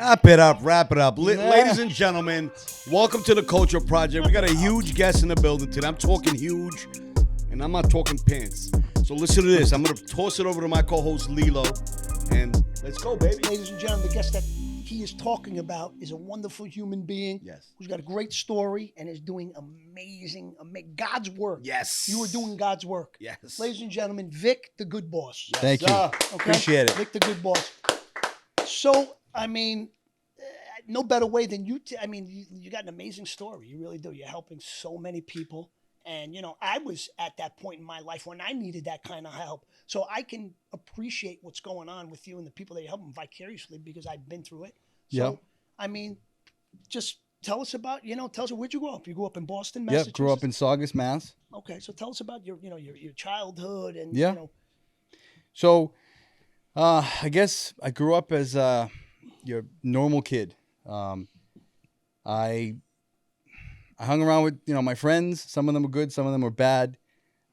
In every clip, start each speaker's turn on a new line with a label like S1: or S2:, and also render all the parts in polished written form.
S1: Wrap it up, wrap it up. Ladies and gentlemen, welcome to the Culture Project. We got a huge guest in the building today. I'm talking huge, and I'm not talking pants. So listen to this. I'm going to toss it over to my co-host, Lilo, and let's go, baby.
S2: Ladies and gentlemen, the guest that he is talking about is a wonderful human being.
S1: Yes.
S2: Who's got a great story and is doing amazing God's work.
S1: Yes.
S2: You are doing God's work.
S1: Yes.
S2: Ladies and gentlemen, Vic the Good Boss.
S1: Yes,
S3: Thank you.
S1: sir.
S2: Okay?
S3: Appreciate it.
S2: Vic the Good Boss. So, no better way than you. You got an amazing story. You really do. You're helping so many people. And, I was at that point in my life when I needed that kind of help. So I can appreciate what's going on with you and the people that you're helping vicariously because I've been through it. So, just tell us about, tell us, where'd you grow up? You grew up in Boston, Massachusetts?
S3: Yep, grew up in Saugus, Mass.
S2: Okay, so tell us about your childhood and,
S3: Yeah. So, I guess I grew up as your normal kid. I hung around with my friends. Some of them were good, some of them were bad.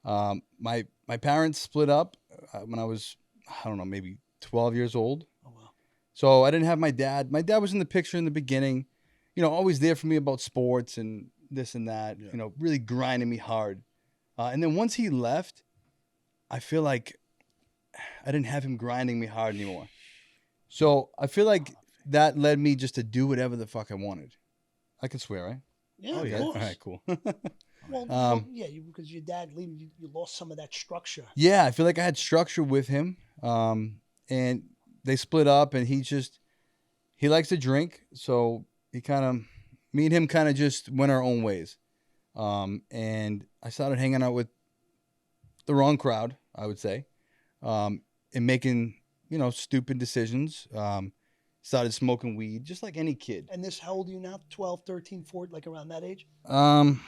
S3: My parents split up when I was maybe 12 years old.
S2: Oh wow.
S3: So I didn't have my dad. My dad was in the picture in the beginning, always there for me about sports and this and that.
S1: Yeah.
S3: Really grinding me hard. And then once he left, I feel like I didn't have him grinding me hard anymore. So I feel like that led me just to do whatever the fuck I wanted. I can swear, right?
S2: Yeah,
S1: Oh, yeah.
S2: of
S3: All
S2: course.
S3: right, cool.
S2: Because your dad leaving, you lost some of that structure.
S3: Yeah, I feel like I had structure with him. And they split up, and he likes to drink, so me and him kind of just went our own ways. And I started hanging out with the wrong crowd, I would say, and making stupid decisions. Started smoking weed, just like any kid.
S2: And how old are you now? 12, 13, 14, like around that age?
S3: Sorry.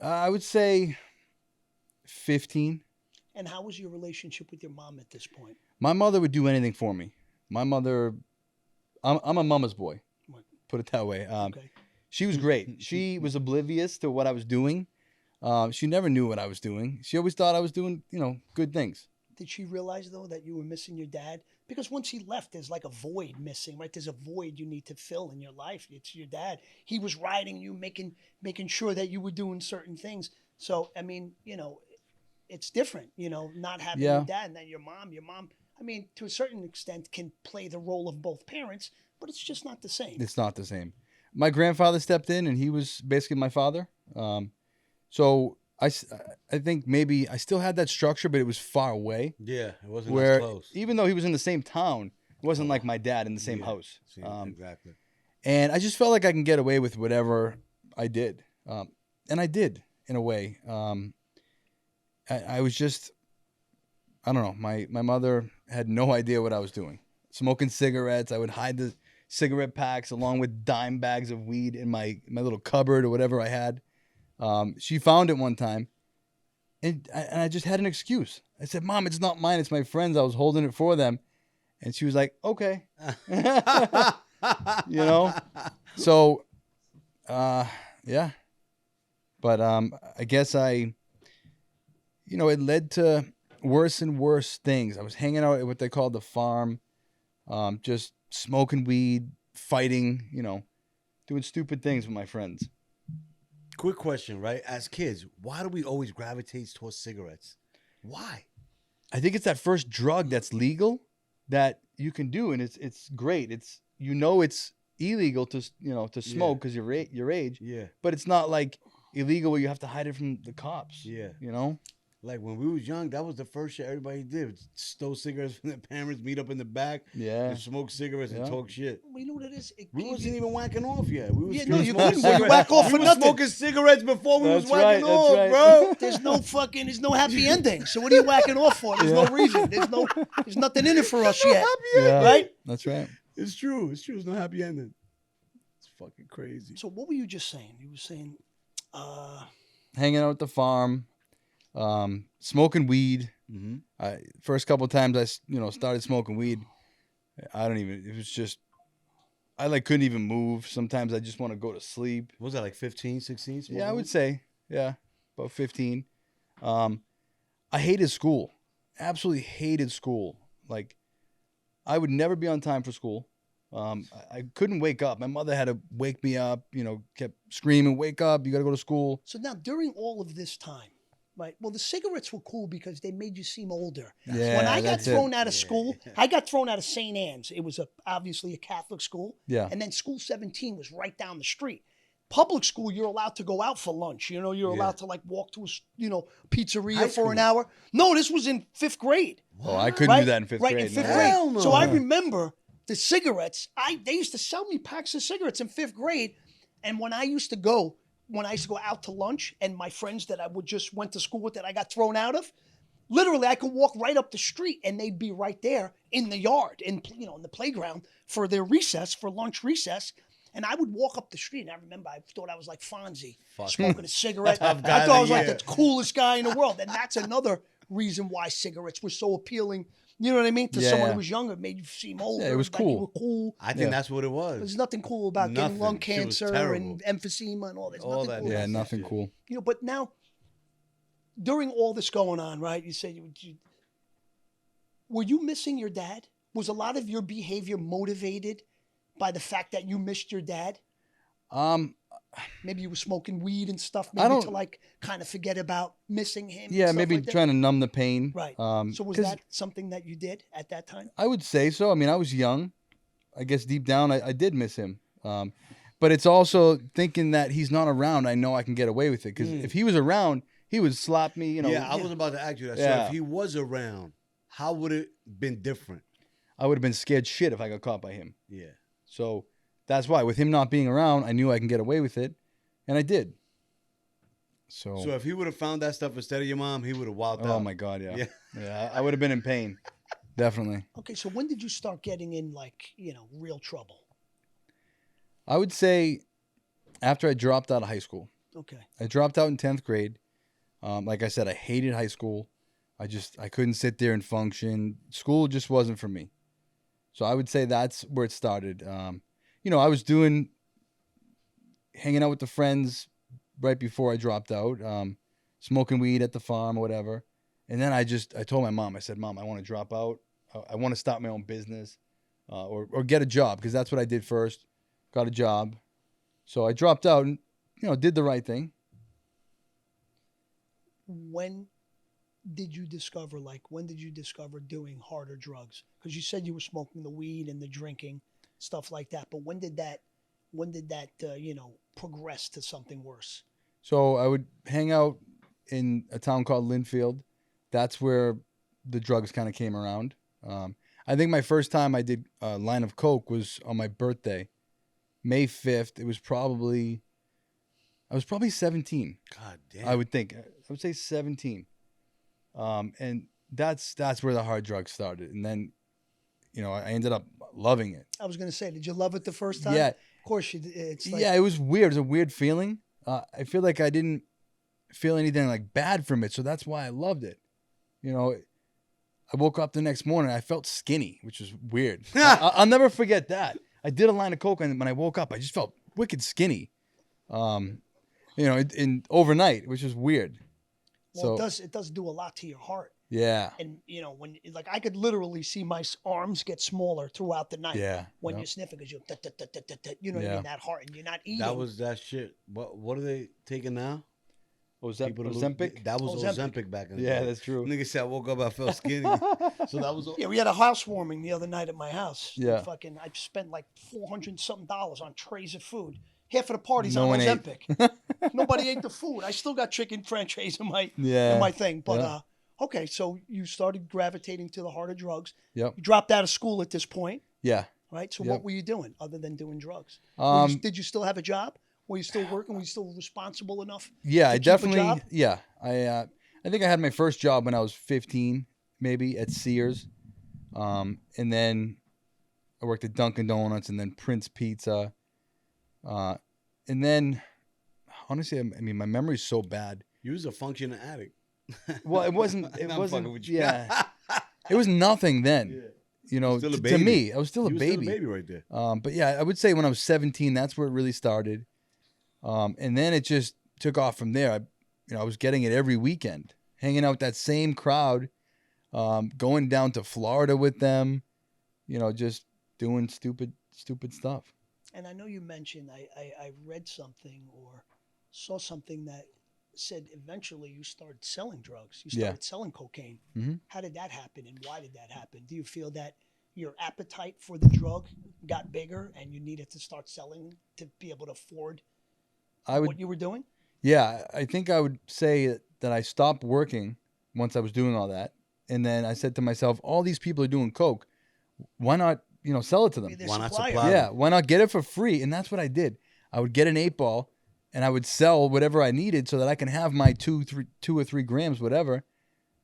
S3: I would say 15.
S2: And how was your relationship with your mom at this point?
S3: My mother would do anything for me. My mother, I'm a mama's boy, put it that way.
S2: Okay.
S3: She was great. She was oblivious to what I was doing. She never knew what I was doing. She always thought I was doing, good things.
S2: Did she realize, though, that you were missing your dad? Because once he left, there's like a void missing, right? There's a void you need to fill in your life. It's your dad. He was riding you, making sure that you were doing certain things. So, it's different, not having your dad and then your mom. Your mom, to a certain extent, can play the role of both parents, but it's just not the same.
S3: It's not the same. My grandfather stepped in, and he was basically my father. So I think maybe I still had that structure, but it was far away.
S1: Yeah, it wasn't
S3: Where
S1: as close.
S3: even though he was in the same town, it wasn't like my dad in the same house.
S1: Exactly.
S3: And I just felt like I can get away with whatever I did. And I did, in a way. I was just, I don't know. My mother had no idea what I was doing. Smoking cigarettes. I would hide the cigarette packs along with dime bags of weed in my little cupboard or whatever I had. She found it one time, and I just had an excuse. I said, "Mom, it's not mine. It's my friends. I was holding it for them." And she was like, "Okay." So, yeah. But I guess it led to worse and worse things. I was hanging out at what they called the farm, just smoking weed, fighting, doing stupid things with my friends.
S1: Quick question, right? As kids, why do we always gravitate towards cigarettes? Why?
S3: I think it's that first drug that's legal that you can do, and it's great. It's it's illegal to smoke because your age.
S1: Yeah.
S3: But it's not like illegal where you have to hide it from the cops.
S1: Yeah.
S4: Like when we was young, that was the first shit everybody did. Stole cigarettes from their parents, meet up in the back, and smoke cigarettes and talk shit.
S2: Well, you know what it is?
S4: We wasn't even whacking off yet. We was
S2: Yeah, no, you
S4: smoking
S2: couldn't. You whack off
S4: we
S2: for
S4: was
S2: nothing.
S4: smoking cigarettes before we was
S3: That's
S4: whacking
S3: right,
S4: off,
S3: that's
S4: bro.
S2: There's no happy ending. So what are you whacking off for? There's no reason. There's nothing in it for us yet. Right?
S3: That's right.
S4: It's true. It's true. It's no happy ending. It's fucking crazy.
S2: So what were you just saying? You were saying,
S3: Hanging out at the farm, smoking weed.
S4: Mm-hmm.
S3: First couple of times I started smoking weed, it was just, I couldn't even move. Sometimes I just want to go to sleep.
S4: What was that, like 15, 16?
S3: Yeah, I would say, about 15. I hated school. Absolutely hated school. Like, I would never be on time for school. I couldn't wake up. My mother had to wake me up, kept screaming, wake up, you got to go to school.
S2: So now during all of this time, right? Well, the cigarettes were cool because they made you seem older.
S3: Yeah,
S2: when I got
S3: that's
S2: thrown
S3: it.
S2: out of school, I got thrown out of St. Anne's. It was obviously a Catholic school.
S3: Yeah.
S2: And then School 17 was right down the street. Public school, you're allowed to go out for lunch. You're allowed to like walk to a, pizzeria
S4: High
S2: for
S4: school.
S2: an hour. No, this was in 5th grade.
S3: Oh, I couldn't do that in fifth
S2: Right,
S3: grade.
S2: in fifth
S3: no.
S2: grade.
S4: Hell no.
S2: So I remember the cigarettes. They used to sell me packs of cigarettes in 5th grade. And when I used to go out to lunch, and my friends that I went to school with that I got thrown out of, literally I could walk right up the street and they'd be right there in the yard, in the playground for their recess, for lunch recess. And I would walk up the street, and I remember I thought I was like Fonzie, smoking a cigarette. I
S4: Tough guy
S2: thought I was
S4: of the
S2: like
S4: year.
S2: the coolest guy in the world. And that's another reason why cigarettes were so appealing. You know what I mean? To someone
S3: Yeah.
S2: who was younger, it made you seem older.
S3: Yeah, it was
S2: like you
S3: cool.
S2: were cool.
S4: I think that's what it was.
S2: There's nothing cool about getting lung
S4: Nothing. Shit was
S2: cancer
S4: terrible.
S2: and emphysema and all that. There's
S4: All
S2: nothing
S4: that,
S2: cool
S3: Yeah,
S2: about that.
S3: nothing cool.
S2: But now, during all this going on, right? You said were you missing your dad? Was a lot of your behavior motivated by the fact that you missed your dad? Maybe you were smoking weed and stuff, maybe to like kind of forget about missing him. and
S3: Yeah,
S2: stuff
S3: maybe
S2: like that?
S3: trying to numb the pain.
S2: Right. So was
S3: 'cause
S2: that something that you did at that time?
S3: I would say so. I mean, I was young. I guess deep down, I did miss him. But it's also thinking that he's not around. I know I can get away with it because if he was around, he would slap me.
S4: Yeah, I was about to ask you that. So
S3: Yeah.
S4: if he was around, how would it been different?
S3: I would have been scared shit if I got caught by him.
S4: Yeah.
S3: So that's why, with him not being around, I knew I can get away with it, and I did. So
S4: So if he would have found that stuff instead of your mom, he would have wilded out.
S3: oh my God, yeah,
S4: Yeah.
S3: yeah, I would have been in pain, definitely.
S2: Okay, so when did you start getting in like, real trouble?
S3: I would say after I dropped out of high school.
S2: Okay.
S3: I dropped out in 10th grade. Like I said, I hated high school. I couldn't sit there and function. School just wasn't for me. So I would say that's where it started. I was hanging out with the friends right before I dropped out, smoking weed at the farm or whatever. And then I told my mom, I said, Mom, I want to drop out. I want to start my own business or get a job, because that's what I did first. Got a job. So I dropped out and, did the right thing.
S2: When did you discover doing harder drugs? Because you said you were smoking the weed and the drinking, stuff like that. But when did that progress to something worse?
S3: So I would hang out in a town called Linfield. That's where the drugs kind of came around. I think my first time I did a line of coke was on my birthday, May 5th. I was probably 17.
S4: God damn.
S3: I would think. I would say 17. And that's where the hard drugs started. And then, I ended up loving it.
S2: I was going to say, did you love it the first time?
S3: Yeah.
S2: Of course you did. It's like,
S3: Yeah, it was weird. It was a weird feeling. I feel like I didn't feel anything like bad from it. So that's why I loved it. I woke up the next morning, I felt skinny, which was weird. I'll never forget that. I did a line of coke, and when I woke up, I just felt wicked skinny. In overnight, which is weird.
S2: well,
S3: So
S2: it does do a lot to your heart.
S3: yeah,
S2: And, when I could literally see my arms get smaller throughout the night.
S3: yeah.
S2: When
S3: Yep.
S2: you're sniffing, because you're, you're
S3: Yeah.
S2: in that heart and you're not eating.
S4: That was that shit. What are they taking now?
S3: What was that?
S4: People to lose-
S3: Ozempic?
S4: That was
S2: Ozempic.
S4: Ozempic back in the
S3: Yeah,
S4: day.
S3: that's true.
S4: Nigga said I woke up, I felt skinny. So that was
S2: Yeah, we had a housewarming the other night at my house.
S3: Yeah.
S2: I spent like $400-something on trays of food. Half of the party's
S3: No
S2: on
S3: one ate.
S2: Ozempic. Nobody ate the food. I still got chicken franchise in my thing. But
S3: Yeah.
S2: okay, so you started gravitating to the harder drugs.
S3: Yep.
S2: You dropped out of school at this point,
S3: Yeah.
S2: right? So
S3: Yep.
S2: what were you doing other than doing drugs? Did you still have a job? Were you still working? Were you still responsible enough?
S3: Yeah,
S2: to
S3: I
S2: keep a
S3: definitely.
S2: job?
S3: Yeah, I think I had my first job when I was 15, maybe at Sears, and then I worked at Dunkin' Donuts and then Prince Pizza, and then honestly, I mean, my memory's so bad.
S4: You was a functioning addict.
S3: Well, it wasn't. It
S4: I'm
S3: wasn't.
S4: fucking with you.
S3: Yeah, it was nothing then.
S4: Yeah.
S3: To
S4: Still a baby.
S3: me, I was still a
S4: You was
S3: baby.
S4: Still a baby right there.
S3: But yeah, I would say when I was 17, that's where it really started. And then it just took off from there. I was getting it every weekend, hanging out with that same crowd, going down to Florida with them, just doing stupid stuff.
S2: And I know you mentioned, I read something or saw something that said eventually you started selling drugs. You started selling cocaine.
S3: Mm-hmm.
S2: How did that happen and why did that happen? Do you feel that your appetite for the drug got bigger and you needed to start selling to be able to afford what you were doing?
S3: Yeah, I think I would say that I stopped working once I was doing all that. And then I said to myself, all these people are doing coke. Why not, sell it to them?
S4: Why not
S2: supplier.
S4: supply?
S3: Yeah, why not get it for free? And that's what I did. I would get an 8-ball and I would sell whatever I needed so that I can have my 2 or 3 grams, whatever,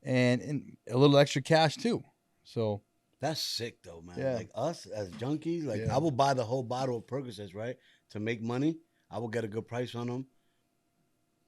S3: and a little extra cash too. So
S4: that's sick though, man.
S3: Yeah.
S4: Like us as junkies, like
S3: Yeah.
S4: I will buy the whole bottle of Percocets, right, to make money. I will get a good price on them.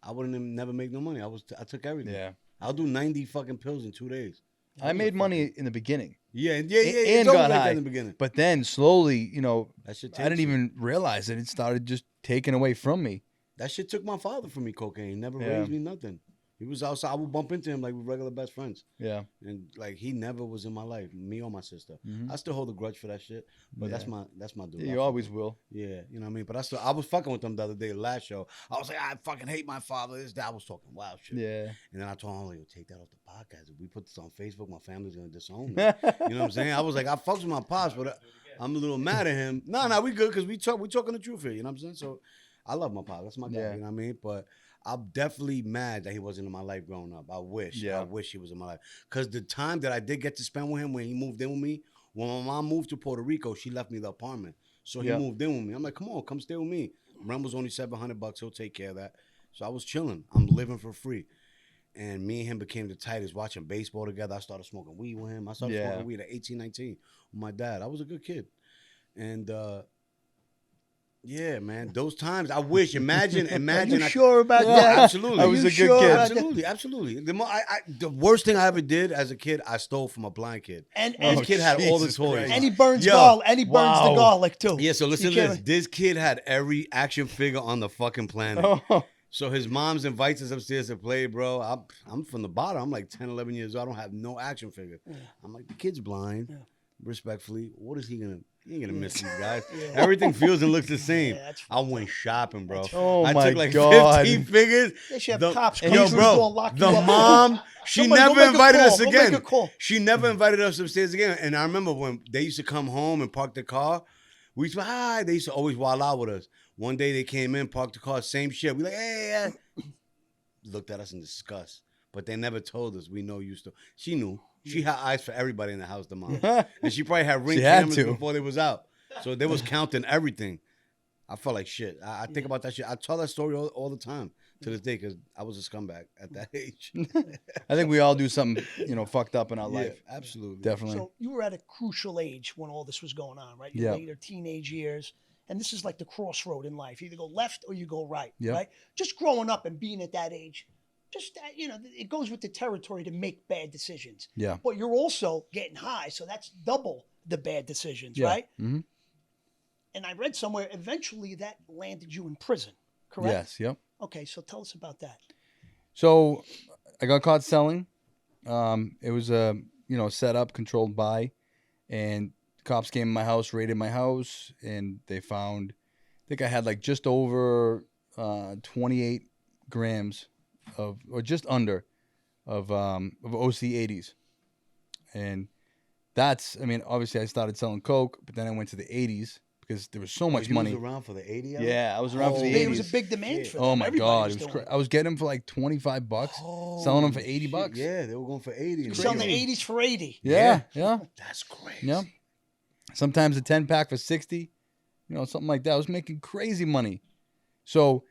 S4: I wouldn't even never make no money. I took everything.
S3: yeah,
S4: I'll do 90 fucking pills in 2 days.
S3: I made money in the beginning.
S4: Yeah.
S3: And
S4: It's
S3: got
S4: always like
S3: high.
S4: that in the beginning.
S3: But then slowly,
S4: That shit
S3: I didn't
S4: takes you.
S3: even realize that it started just taken away from me.
S4: That shit took my father from me, cocaine. He never
S3: Yeah.
S4: raised me nothing. He was outside. I would bump into him like we're regular best friends.
S3: Yeah.
S4: And like he never was in my life, me or my sister.
S3: Mhm.
S4: I still hold a grudge for that shit. But
S3: Yeah.
S4: that's my dude.
S3: You always will.
S4: Yeah, you know what I mean? But I was fucking with them the other day, last show. I was like, I fucking hate my father. This, that. I was talking wild shit.
S3: Yeah.
S4: And then I told him, like, take that off the podcast. If we put this on Facebook, my family's gonna disown me. You know what I'm saying? I was like, I fucks with my pops, but I'm a little mad at him. No, we good because we talking the truth here. You know what I'm saying? So I love my pops. That's my guy.
S3: Yeah.
S4: You know what I mean? But I'm definitely mad that he wasn't in my life growing up. I wish he was in my life. Because the time that I did get to spend with him when he moved in with me, when my mom moved to Puerto Rico, she left me the apartment. So he moved in with me. I'm like, come on, come stay with me. Rent was only $700. He'll take care of that. So I was chilling. I'm living for free. And me and him became the tightest, watching baseball together. I started smoking weed with him. I started smoking weed at 18, 19 with my dad. I was a good kid. And yeah, man, those times. I wish. Imagine.
S2: Are you sure about that?
S4: Absolutely.
S3: I was a good
S2: sure
S3: kid.
S2: about that?
S4: Absolutely. The worst thing I ever did as a kid, I stole from a blind kid.
S2: And
S4: This kid had all the
S3: Jesus
S4: toys.
S3: Christ.
S2: and he burns
S4: Yo.
S2: garlic. And he burns the
S3: Wow.
S2: garlic too.
S4: Yeah, so listen
S2: You
S4: to
S2: can't-
S4: this. This kid had every action figure on the fucking planet.
S3: Oh.
S4: So his mom's invites us upstairs to play, bro. I'm from the bottom. I'm like 10, 11 years old. I don't have no action figure. I'm like, the kid's blind. Respectfully, what is he gonna? He ain't gonna miss these guys. Everything feels and looks the same.
S2: Yeah, that's
S4: I went shopping, bro.
S3: Oh
S4: I
S3: my
S4: took like
S3: God.
S4: 15 figures.
S2: They should have cops come
S4: Yo,
S2: through the door
S4: bro,
S2: and lock
S4: the
S2: you up.
S4: mom, she
S2: Somebody go
S4: never
S2: make a
S4: invited
S2: call.
S4: us
S2: Go make
S4: again.
S2: a call.
S4: She never invited us upstairs again. And I remember when they used to come home and park the car, we used to, hi. They used to always wild out with us. One day they came in, parked the car, same shit. We like, hey, looked at us in disgust. But they never told us. We know you still. She knew. She had eyes for everybody in the house, the mom. And she probably had ring
S3: She had
S4: cameras
S3: to.
S4: before they was out. So they was counting everything. I felt like shit. I think about that shit. I tell that story all the time to this day because I was a scumbag at that age.
S3: I think we all do something, fucked up in our
S4: Yeah,
S3: life.
S4: absolutely.
S3: Definitely.
S2: So you were at a crucial age when all this was going on, right? Your
S3: Yeah.
S2: later teenage years. And this is like the crossroad in life. You either go left or you go right,
S3: Yeah.
S2: right? Just growing up and being at that age, it goes with the territory to make bad decisions.
S3: Yeah.
S2: But you're also getting high, so that's double the bad decisions, right?
S3: Mm-hmm.
S2: And I read somewhere eventually that landed you in prison, correct?
S3: Yes. Yep.
S2: Okay, so tell us about that.
S3: So I got caught selling. It was a set up, controlled by, and cops came in my house, raided my house, and they found, I think I had like just over 28 grams or just under of OC 80s, and obviously I started selling coke, but then I went to the 80s because there was so much
S4: you
S3: money.
S4: was around for the 80?
S3: Yeah, I was around for the
S2: There
S3: 80s.
S2: was a big demand for them.
S3: Oh my
S2: Everybody
S3: God,
S2: was
S3: it was
S2: doing
S3: I was getting them for like $25, selling them for $80.
S4: Yeah, they were going for 80.
S2: You were selling the 80s for 80.
S3: Yeah.
S4: That's crazy.
S3: Yeah. Sometimes a 10-pack for 60, something like that. I was making crazy money. So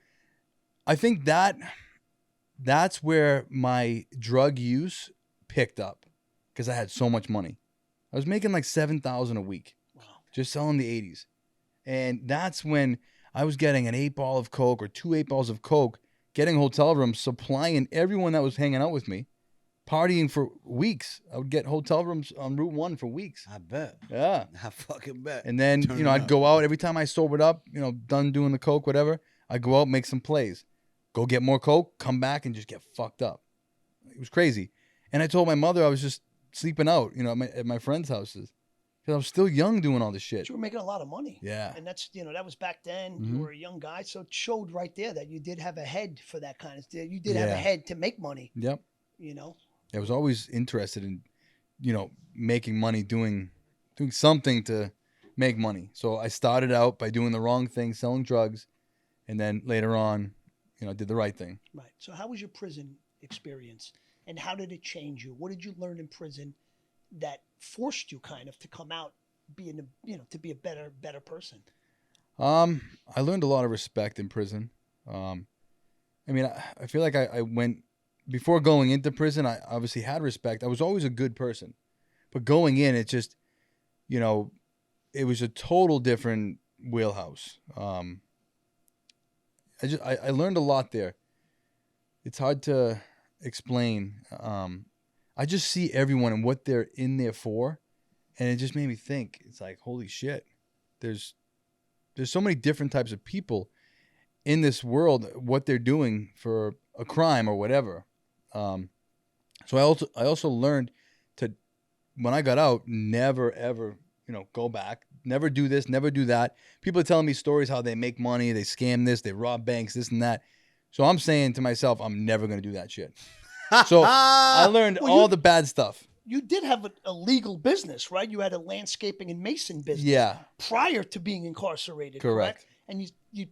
S3: I think that's where my drug use picked up because I had so much money. I was making like $7,000 a week just selling the 80s. And that's when I was getting an 8-ball of Coke or 2 8-balls of Coke, getting hotel rooms, supplying everyone that was hanging out with me, partying for weeks. I would get hotel rooms on Route 1 for weeks.
S4: I bet.
S3: Yeah.
S4: I fucking bet.
S3: And then,
S4: Turn it
S3: I'd
S4: up.
S3: go out every time I sobered up, done doing the Coke, whatever. I'd go out, make some plays, go get more Coke, come back and just get fucked up. It was crazy. And I told my mother I was just sleeping out, at my friends' houses. because I was still young doing all this shit.
S2: But you were making a lot of money.
S3: Yeah.
S2: And that's, that was back then. You were a young guy. So it showed right there that you did have a head for that kind of stuff. You did have a head to make money.
S3: Yep. I was always interested in, making money, doing something to make money. So I started out by doing the wrong thing, selling drugs. And then later on, did the right thing.
S2: Right. So how was your prison experience? And how did it change you? What did you learn in prison that forced you kind of to come out being to be a better person?
S3: I learned a lot of respect in prison. I feel like I went, before going into prison, I obviously had respect. I was always a good person. But going in, it just, it was a total different wheelhouse. I learned a lot there. It's hard to explain. I just see everyone and what they're in there for, and it just made me think. It's like, holy shit, there's so many different types of people in this world. What they're doing for a crime or whatever. So I also learned to, when I got out, never ever go back. Never do this, never do that. People are telling me stories how they make money, they scam this, they rob banks, this and that. So I'm saying to myself, I'm never going to do that shit. So I learned all the bad stuff.
S2: You did have a legal business, right? You had a landscaping and mason business.
S3: Yeah.
S2: Prior to being incarcerated,
S3: correct?
S2: And you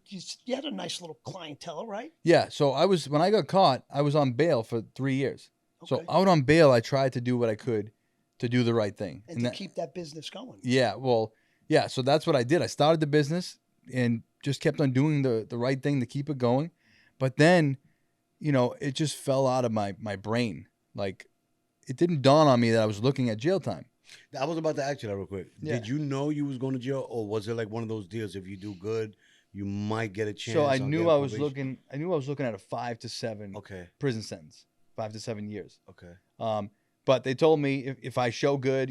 S2: had a nice little clientele, right?
S3: Yeah. So when I got caught, I was on bail for 3 years. Okay. So out on bail, I tried to do what I could to do the right thing.
S2: And to keep that business going.
S3: Yeah. Well, yeah. So that's what I did. I started the business and just kept on doing the right thing to keep it going. But then, it just fell out of my brain. Like, it didn't dawn on me that I was looking at jail time.
S4: I was about to ask you that real quick.
S3: Yeah.
S4: Did you know you was going to jail, or was it like one of those deals? If you do good, you might get a chance.
S3: So I knew I was looking at a 5 to 7 prison sentence, 5 to 7 years.
S4: Okay.
S3: But they told me if I show good,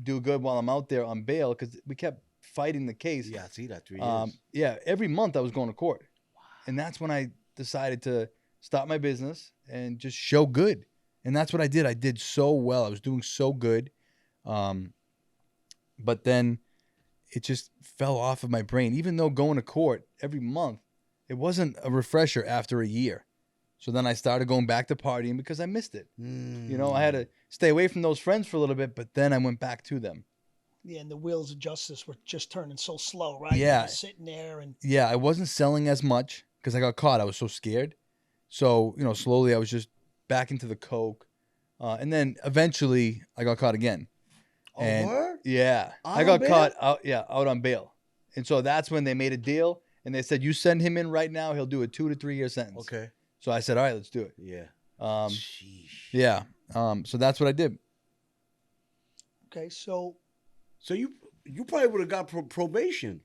S3: do good while I'm out there on bail, because we kept fighting the case.
S4: Yeah, I see that 3 years.
S3: Yeah, every month I was going to court. Wow. And that's when I decided to start my business and just show good. And that's what I did. I did so well. I was doing so good. But then it just fell off of my brain. Even though going to court every month, it wasn't a refresher after a year. So then I started going back to partying because I missed it. I had to stay away from those friends for a little bit, but then I went back to them.
S2: Yeah, and the wheels of justice were just turning so slow, right?
S3: Yeah.
S2: Sitting there and...
S3: Yeah, I wasn't selling as much because I got caught. I was so scared. So, slowly I was just back into the coke. And then eventually I got caught again.
S4: Word?
S3: Yeah. I got caught out on bail. And so that's when they made a deal. And they said, you send him in right now, he'll do a 2 to 3 year sentence.
S4: Okay.
S3: So I said, all right, let's do it.
S4: Yeah.
S3: Yeah. So that's what I did.
S2: Okay, so
S4: you probably would have got probation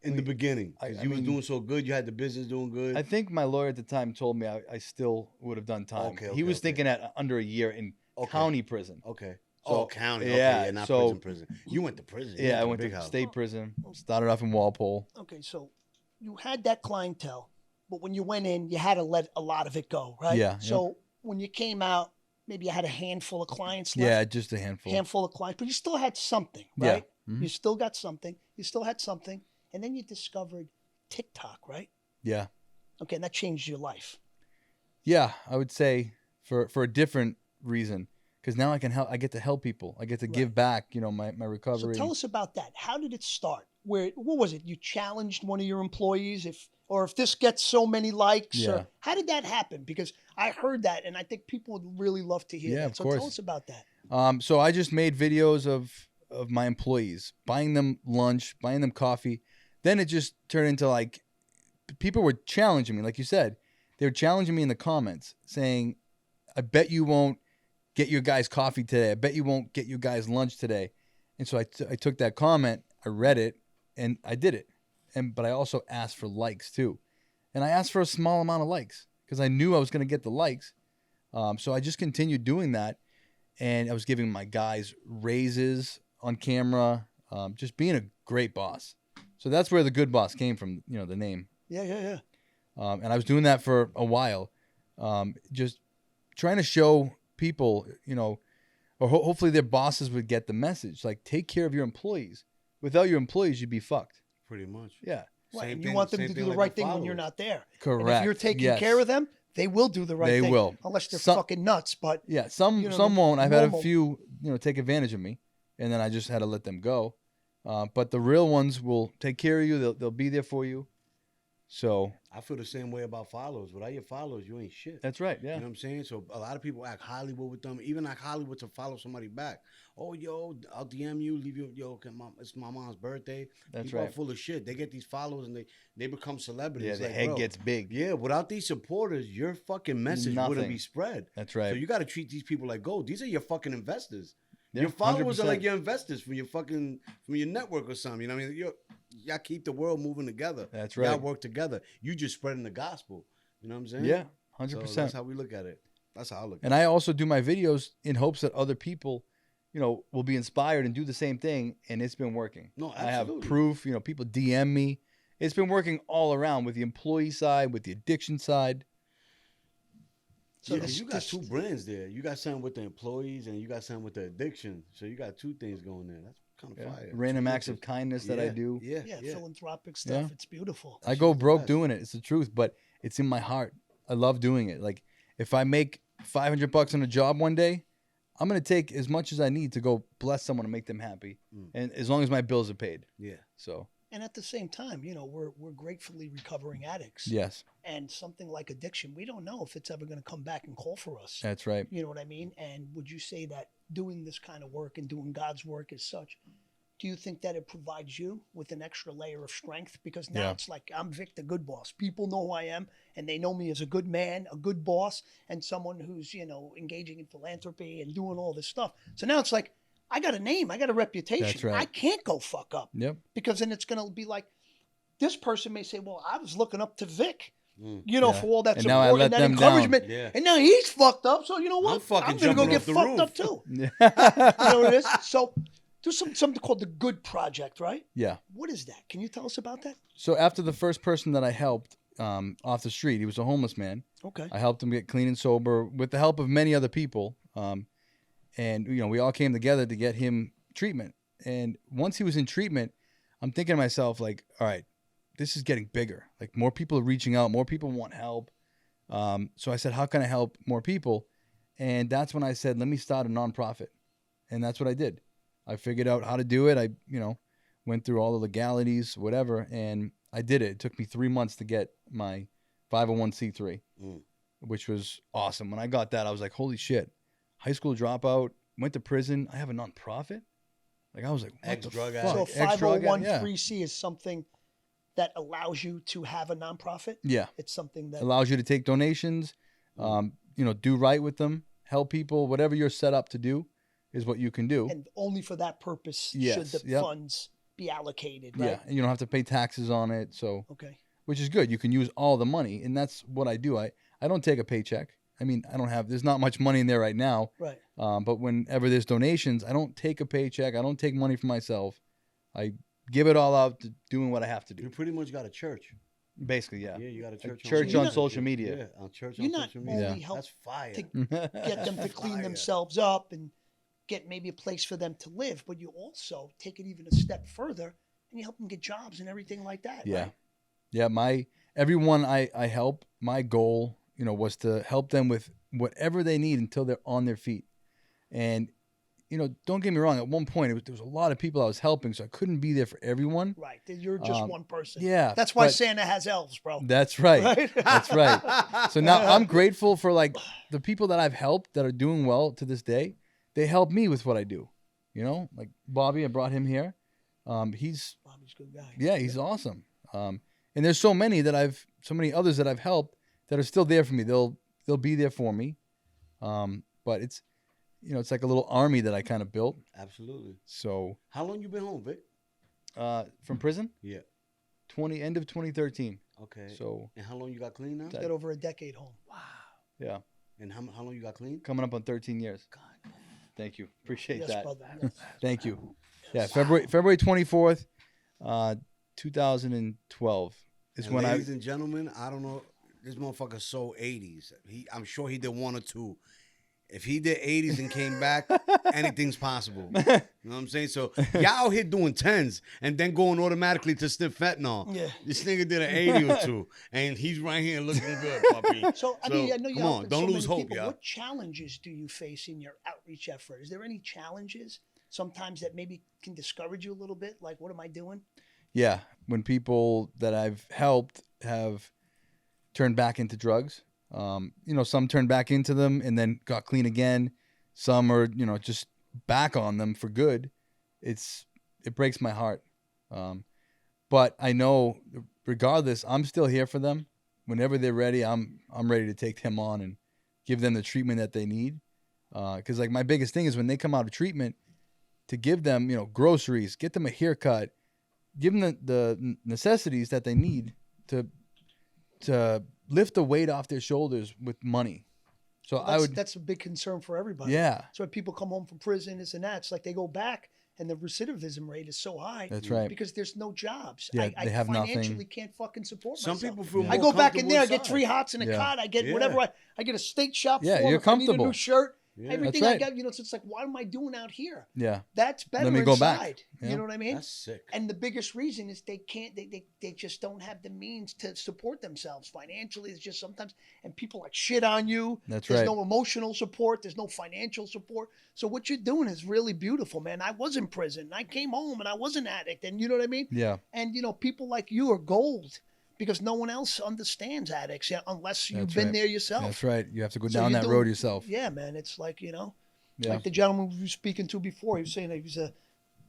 S4: in the beginning. Because you was doing so good. You had the business doing good.
S3: I think my lawyer at the time told me I still would have done time. He was thinking at under a year in county prison.
S4: Okay.
S3: So,
S4: county.
S3: Yeah.
S4: Okay, not prison. You went to prison.
S3: Yeah, I went to state prison. Started off in Walpole.
S2: Okay, so you had that clientele, but when you went in, you had to let a lot of it go, right?
S3: Yeah.
S2: So when you came out, maybe you had a handful of clients left.
S3: Yeah, just a handful.
S2: Handful of clients, but you still had something, right?
S3: Yeah. Mm-hmm.
S2: You still got something. You still had something. And then you discovered TikTok, right?
S3: Yeah.
S2: Okay, and that changed your life.
S3: Yeah, I would say for a different reason. Because now I can help. I get to help people. I get to give back, my recovery.
S2: So tell us about that. How did it start? What was it? You challenged one of your employees if this gets so many likes?
S3: Yeah.
S2: Or how did that happen? Because I heard that, and I think people would really love to hear that.
S3: Of course.
S2: Tell us about that.
S3: So I just made videos of my employees, buying them lunch, buying them coffee. Then it just turned into like people were challenging me. Like you said, they were challenging me in the comments saying, I bet you won't get your guys coffee today. I bet you won't get you guys lunch today. And so I took that comment, I read it, and I did it. But I also asked for likes too. And I asked for a small amount of likes because I knew I was going to get the likes. So I just continued doing that. And I was giving my guys raises on camera, just being a great boss. So that's where the good boss came from, the name.
S2: Yeah.
S3: And I was doing that for a while, just trying to show people, or hopefully their bosses would get the message. Like, take care of your employees. Without your employees, you'd be fucked.
S4: Pretty much.
S3: Yeah.
S2: Right, and you want them to do the right thing when you're not there.
S3: Correct.
S2: And if you're taking care of them, they will do the right thing.
S3: They will.
S2: Unless they're fucking nuts. But
S3: yeah, some won't. I've had a few, take advantage of me, and then I just had to let them go. But the real ones will take care of you. They'll be there for you. So
S4: I feel the same way about followers. Without your followers, you ain't shit.
S3: That's right. Yeah.
S4: You know what I'm saying? So a lot of people act Hollywood with them, even act Hollywood to follow somebody back. Oh, yo, I'll DM you, leave you, it's my mom's birthday.
S3: That's
S4: people
S3: right.
S4: are full of shit. They get these followers and they become celebrities.
S3: Yeah, the head gets big.
S4: Yeah, without these supporters, your fucking message wouldn't be spread.
S3: That's right.
S4: So you got to treat these people like gold. These are your fucking investors.
S3: Yeah,
S4: your followers
S3: 100%.
S4: are like your investors from your network or something. You know what I mean? Y'all keep the world moving together.
S3: That's right.
S4: Y'all work together. You just spreading the gospel. You know what I'm saying?
S3: Yeah, 100%.
S4: So that's how we look at it. That's how I look at it.
S3: And I also do my videos in hopes that other people, will be inspired and do the same thing. And it's been working.
S4: No,
S3: I have
S4: absolutely.
S3: proof. People DM me. It's been working all around with the employee side, with the addiction side.
S2: So
S4: Yeah, 'cause you got two brands there. You got something with the employees and you got something with the addiction. So you got two things going there. That's kind of fire.
S3: Random acts of kindness that I do.
S4: Yeah,
S2: philanthropic stuff.
S3: Yeah.
S2: It's beautiful.
S3: I go broke
S4: best.
S3: doing it. It's the truth, but it's in my heart. I love doing it. Like, if I make $500 on a job one day, I'm going to take as much as I need to go bless someone and make them happy. And as long as my bills are paid.
S4: Yeah.
S3: So.
S2: And at the same time, we're gratefully recovering addicts.
S3: Yes.
S2: And something like addiction, we don't know if it's ever going to come back and call for us.
S3: That's right.
S2: You know what I mean? And would you say that doing this kind of work and doing God's work as such, do you think that it provides you with an extra layer of strength? Because now it's like, I'm Victorthegoodboss. People know who I am, and they know me as a good man, a good boss, and someone who's, engaging in philanthropy and doing all this stuff. So now it's like, I got a name, I got a reputation.
S3: That's right.
S2: I can't go fuck up.
S3: Yep.
S2: Because then it's going to be like, this person may say, well, I was looking up to Vic, for all that
S3: And now I
S2: support
S3: let
S2: and that
S3: them
S2: encouragement.
S3: down.
S4: Yeah.
S2: And now he's fucked up. So you know what?
S4: fucking
S2: I'm going to go
S4: jumping
S2: get
S4: off the
S2: fucked
S4: roof.
S2: up too.
S3: Yeah.
S2: You know what it is? So there's something called the Good Project, right?
S3: Yeah.
S2: What is that? Can you tell us about that?
S3: So after the first person that I helped off the street, he was a homeless man.
S2: Okay.
S3: I helped him get clean and sober with the help of many other people. And, we all came together to get him treatment. And once he was in treatment, I'm thinking to myself, like, all right, this is getting bigger. Like, more people are reaching out. More people want help. So I said, how can I help more people? And that's when I said, let me start a nonprofit. And that's what I did. I figured out how to do it. I, went through all the legalities, whatever, and I did it. It took me 3 months to get my 501c3, which was awesome. When I got that, I was like, holy shit. High school dropout, went to prison. I have a nonprofit. Like, I was like, what the fuck?
S2: So
S3: Ex-drug addict,
S2: 501(c)(3) is something that allows you to have a nonprofit?
S3: Yeah.
S2: It's something that
S3: allows you to take donations, do right with them, help people, whatever you're set up to do is what you can do.
S2: And only for that purpose
S3: Yes,
S2: should the
S3: yep.
S2: funds be allocated, right?
S3: Yeah, and you don't have to pay taxes on it, so
S2: Okay.
S3: which is good. You can use all the money, and that's what I do. I don't take a paycheck. I mean, there's not much money in there right now.
S2: Right.
S3: But whenever there's donations, I don't take a paycheck. I don't take money for myself. I give it all out to doing what I have to do.
S4: You pretty much got a church.
S3: Basically, yeah.
S4: Yeah, you got a church.
S3: Church
S2: on
S3: social media.
S4: Yeah, on church
S2: You're
S4: on
S2: not
S4: social media.
S2: only help
S4: That's fire.
S2: to get them to clean
S4: Fire.
S2: themselves up and get maybe a place for them to live, but you also take it even a step further and you help them get jobs and everything like that.
S3: Yeah.
S2: Right?
S3: Yeah, everyone I help, my goal, was to help them with whatever they need until they're on their feet. And, don't get me wrong, at one point there was a lot of people I was helping, so I couldn't be there for everyone.
S2: Right. You're just one person.
S3: Yeah.
S2: That's why
S3: but-
S2: Santa has elves, bro.
S3: That's right.
S2: Right?
S3: That's right. So now I'm grateful for like the people that I've helped that are doing well to this day. They help me with what I do. Like Bobby, I brought him here. He's
S2: Bobby's a good guy.
S3: Yeah, he's awesome. And there's so many others that I've helped that are still there for me. They'll be there for me. But it's, it's like a little army that I kind of built.
S4: Absolutely.
S3: So
S4: How long you been home, Vic?
S3: from prison,
S4: Yeah.
S3: end of 2013.
S4: Okay.
S3: So
S4: And how long you got clean now?
S2: He's got over a decade home. Wow.
S3: yeah,
S4: And how long you got clean?
S3: coming up on 13 years.
S4: God.
S3: Thank you. Appreciate
S2: Yes,
S3: that.
S2: brother. Yes.
S3: Thank you. Yeah, February 24th, 2012 is
S4: And
S3: when
S4: ladies and gentlemen, I don't know. This motherfucker sold 80s. I'm sure he did one or two. If he did 80s and came back, anything's possible. You know what I'm saying? So y'all out here doing 10s and then going automatically to sniff fentanyl.
S2: Yeah.
S4: This nigga did an 80 or 2, and he's right here looking good, puppy.
S2: So, I mean, I know
S4: come
S2: you're
S4: on,
S2: helping
S4: don't
S2: so
S4: lose
S2: many
S4: hope,
S2: people.
S4: y'all.
S2: What challenges do you face in your outreach effort? Is there any challenges sometimes that maybe can discourage you a little bit? Like, what am I doing?
S3: Yeah, when people that I've helped have turned back into drugs, some turned back into them and then got clean again. Some are, just back on them for good. It breaks my heart. But I know, regardless, I'm still here for them. Whenever they're ready, I'm ready to take them on and give them the treatment that they need. Because like my biggest thing is when they come out of treatment, to give them, groceries, get them a haircut, give them the necessities that they need to lift the weight off their shoulders with money. So
S2: that's a big concern for everybody.
S3: Yeah.
S2: So when people come home from prison, this and that, it's like they go back and the recidivism rate is so high.
S3: That's right.
S2: Because there's no jobs.
S3: Yeah,
S2: I
S3: they have
S2: financially
S3: nothing.
S2: can't fucking support
S4: Some
S2: myself.
S4: people feel more
S2: I go back in
S4: comfortable
S2: there, I get
S4: inside.
S2: 3 hots and a cot, I get whatever I get a steak shop
S3: Yeah,
S2: for
S3: you're
S2: if I need a
S3: comfortable.
S2: new shirt.
S4: Yeah.
S2: Everything
S3: That's right.
S2: I got, so it's like, what am I doing out here?
S3: Yeah.
S2: That's better
S3: Let me go
S2: inside.
S3: back. Yeah.
S2: You know what I mean?
S4: That's sick.
S2: And the biggest reason is they can't, they just don't have the means to support themselves financially. It's just sometimes, and people like shit on you.
S3: That's
S2: There's
S3: right.
S2: no emotional support. There's no financial support. So what you're doing is really beautiful, man. I was in prison. I came home and I was an addict. And you know what I mean?
S3: Yeah.
S2: And, people like you are gold because no one else understands addicts unless you've
S3: That's
S2: been
S3: right.
S2: there yourself.
S3: That's right. You have to go
S2: So
S3: down
S2: you're
S3: that
S2: doing-
S3: road yourself.
S2: Yeah, man. It's like,
S3: Yeah.
S2: like the gentleman we were speaking to before, he was saying that he was a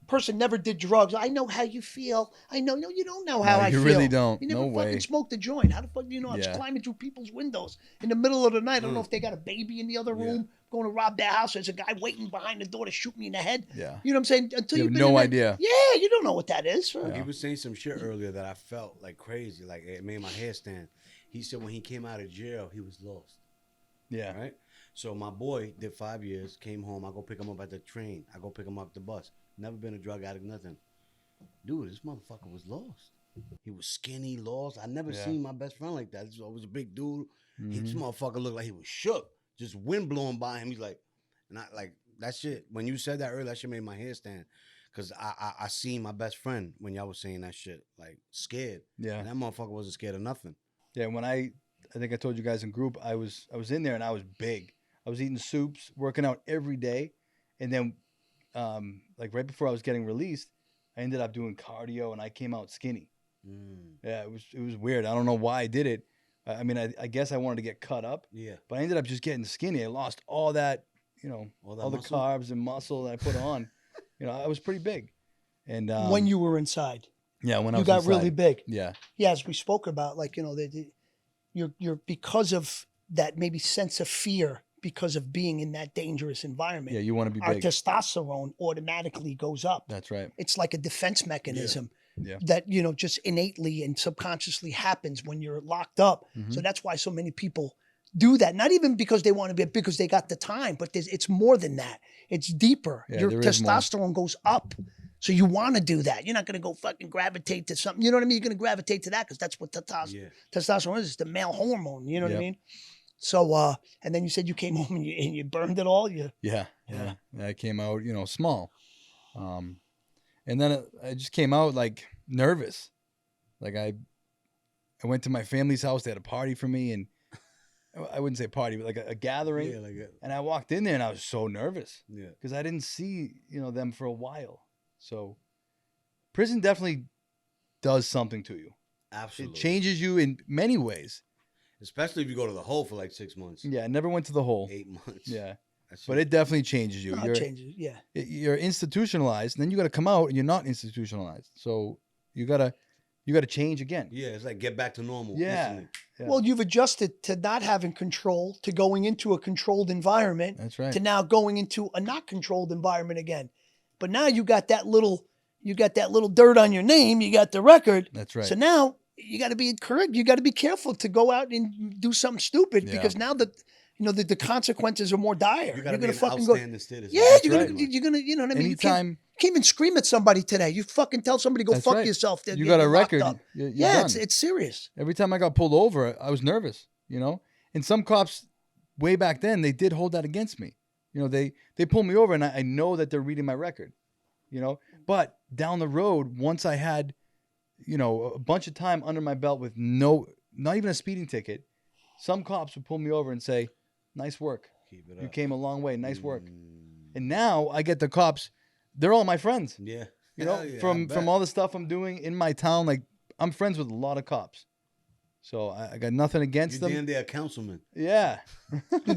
S2: person never did drugs. I know how you feel. I know. No, you don't know how
S3: No,
S2: I
S3: you
S2: feel.
S3: really don't.
S2: You never
S3: No
S2: fucking
S3: way.
S2: smoked a joint. How the fuck do you know? I was
S3: Yeah.
S2: climbing through people's windows in the middle of the night. I don't know if they got a baby in the other room going to rob their house. There's a guy waiting behind the door to shoot me in the head.
S3: Yeah.
S2: You know what I'm saying? Until
S3: You
S2: you've
S3: have
S2: been in
S3: no
S2: that-
S3: idea.
S2: Yeah, you don't know what that is.
S4: He was saying some shit earlier that I felt like crazy, like it made my hair stand. He said when he came out of jail, he was lost.
S3: Yeah.
S4: Right? So my boy did 5 years, came home. I go pick him up at the train. I go pick him up at the bus. Never been a drug addict, nothing. Dude, this motherfucker was lost. He was skinny, lost. I never seen my best friend like that. This was a big dude. This motherfucker looked like he was shook. Just wind blowing by him. He's like, and I like that shit. When you said that earlier, that shit made my hair stand. Cause I seen my best friend when y'all was saying that shit, like scared.
S3: Yeah.
S4: And that motherfucker wasn't scared of nothing.
S3: Yeah. When I think I told you guys in group, I was in there and I was big. I was eating soups, working out every day. And then like right before I was getting released, I ended up doing cardio and I came out skinny. Yeah, it was weird. I don't know why I did it. I mean, I guess I wanted to get cut up.
S4: Yeah.
S3: But I ended up just getting skinny. I lost all that, all the
S4: muscle?
S3: carbs and muscle that I put on. I was pretty big. And
S2: when you were inside,
S3: yeah, when I
S2: you
S3: was
S2: got
S3: inside.
S2: really big.
S3: Yeah.
S2: Yeah, as we spoke about, like, you're because of that maybe sense of fear because of being in that dangerous environment.
S3: Yeah, you want to be
S2: Our
S3: big.
S2: testosterone automatically goes up.
S3: That's right.
S2: It's like a defense mechanism
S3: Yeah.
S2: that, just innately and subconsciously happens when you're locked up.
S3: Mm-hmm.
S2: So that's why so many people do that. Not even because they want to be, because they got the time, but it's more than that. It's deeper.
S3: Yeah,
S2: Your
S3: there is more.
S2: testosterone goes up. So you want to do that. You're not going to go fucking gravitate to something. You know what I mean? You're going to gravitate to that because that's what testosterone is. It's the male hormone. You know what I
S3: Yep.
S2: mean? So, and then you said you came home and you burned it all.
S3: Yeah. I came out, small. And then I just came out like nervous. Like I went to my family's house. They had a party for me, and I wouldn't say party, but like a gathering.
S4: Yeah, like it.
S3: And I walked in there and I was so nervous
S4: Yeah.
S3: because I didn't see, them for a while. So prison definitely does something to you.
S4: Absolutely.
S3: It changes you in many ways.
S4: Especially if you go to the hole for like 6 months.
S3: Yeah, I never went to the hole.
S4: 8 months.
S3: Yeah.
S4: That shit-
S3: But it definitely changes you.
S2: No, it changes. Yeah.
S3: You're institutionalized, and then you got to come out and you're not institutionalized. So you got to change again.
S4: Yeah, it's like get back to normal.
S3: Yeah.
S4: instantly.
S3: Yeah.
S2: Well, you've adjusted to not having control, to going into a controlled environment,
S3: That's right.
S2: to now going into a not controlled environment again. But now you got that little dirt on your name. You got the record.
S3: That's right.
S2: So now you got to be correct. You got to be careful to go out and do something stupid
S3: Yeah.
S2: because now the consequences are more dire.
S4: You gotta be
S2: You're
S4: an
S2: gonna fucking go.
S4: outstanding citizen.
S2: Yeah,
S3: That's
S2: you're
S3: right.
S2: gonna, you know what I mean. You
S3: Anytime
S2: can't even scream at somebody today. You fucking tell somebody go
S3: That's
S2: fuck
S3: right.
S2: yourself.
S3: you got a
S2: You're locked
S3: record,
S2: up.
S3: you're
S2: Yeah,
S3: done.
S2: it's serious.
S3: Every time I got pulled over, I was nervous, And some cops, way back then, they did hold that against me. You know, they pulled me over, and I know that they're reading my record, you know. But down the road, once I had, you know, a bunch of time under my belt with not even a speeding ticket, some cops would pull me over and say, "Nice work.
S4: Keep it up.
S3: You came a long way. Nice work." And now I get the cops. They're all my friends.
S4: Yeah.
S3: You know, from all the stuff I'm doing in my town, like I'm friends with a lot of cops. So I got nothing against them.
S4: You're damn councilman.
S3: Yeah.